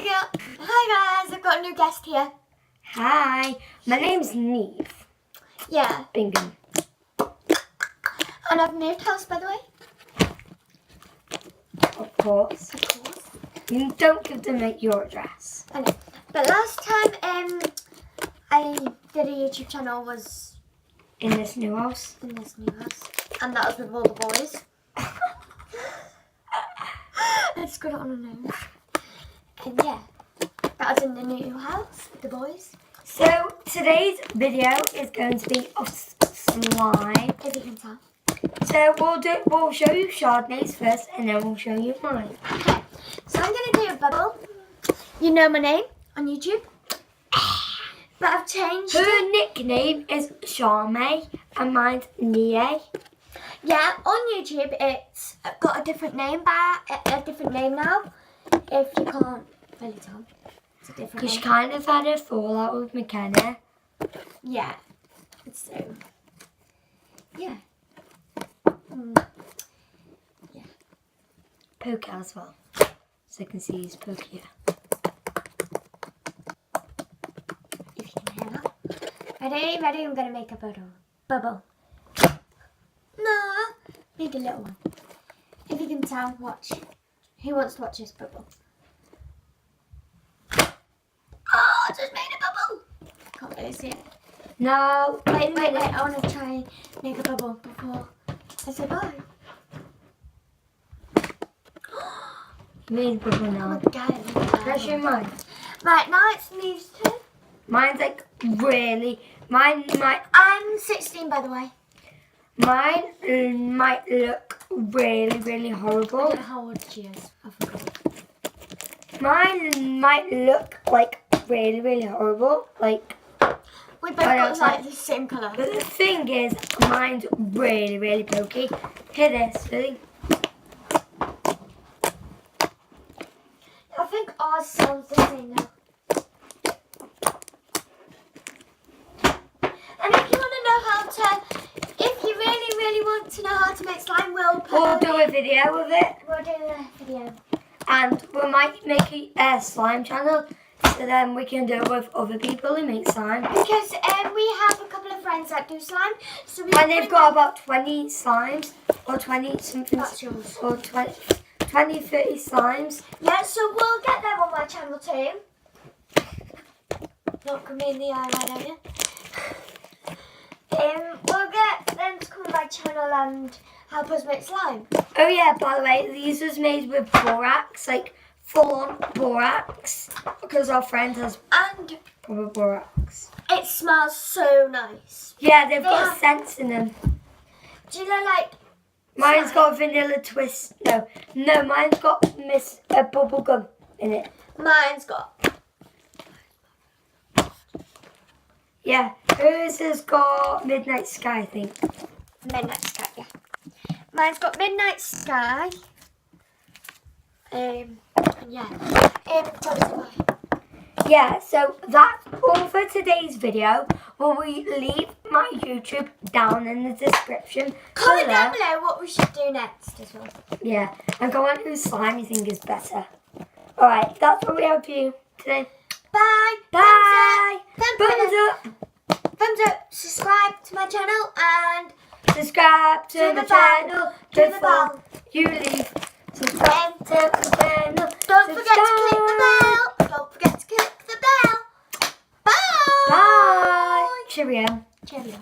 Hi guys, I've got a new guest here. Hi, my name's Neve. Yeah. Bingham. And I've moved house, by the way. Of course. Of course. You don't give them your address. I know. But last time I did a YouTube channel was In this new house. in this new house. And that was with all the boys. Let's get it on a nose. And yeah, that was in the new house with the boys. So today's video is going to be of slime. As you can tell. So we'll show you Chardonnay's first, and then we'll show you mine. Okay, so I'm gonna do a bubble. You know my name on YouTube, but I've changed Her it. nickname is Charmaine, and mine's Nie. Yeah, on YouTube it's got a different name now. If you can't really tell, it's a different Because she name. kind of had a fallout with McKenna. Yeah. So yeah. Yeah. Poke as well, so I can see his poke here. If you can hear that. Ready? I'm gonna make a bubble. No, make a little one. If you can tell, watch. Who wants to watch this bubble? Oh, I just made a bubble. Can't really see it. No, Wait. I want to try and make a bubble before I say bye. You made a bubble now. Let's show mine. Right, now it's Neve's turn. Mine's like really. I'm 16, by the way. Mine might look really I horrible. don't know how old she is. I forgot. Mine might look like really horrible. Like, We both I got don't like the same colour. but the thing is, mine's really pokey. Hear this, really? I think ours sounds the same now. And if you want to know how to, if you really want to know how to make slime, We'll do a video of it, We'll do a video. and we might make a slime channel, so then we can do it with other people who make slime. Because we have a couple of friends that do slime, so we. And they've got about 20 slimes, or 20 something, That's yours. or 20, 30 slimes. Yeah, so we'll get them on my channel too. Look me in the eye, right, don't you? We'll get them to come on my channel and help us make slime. Oh yeah, by the way, these was made with borax, like full-on borax, because our friend has And proper borax. it smells so nice. Yeah, they've They got have- scents in them. Do you know, like, Mine's got vanilla twist. No, mine's got bubble gum in it. mine's got. Yeah, hers has got Midnight Sky, I think. Midnight Sky, yeah. Mine's got Midnight Sky. Yeah. Tell us why. Yeah, so that's all for today's video. Will we leave my YouTube down in the description? Comment below? down below what we should do next as well. Yeah, and comment whose slime you think is better. Alright, that's what we have for you today. Bye. Bye! Thumbs up. Thumbs Thumbs up. Subscribe to my channel and up! Subscribe to Do the the bell. channel Do the before bell. you leave. Subscribe to the channel. don't forget to click the bell. Don't forget to click the bell. Bye. Bye! Cheerio. Cheerio.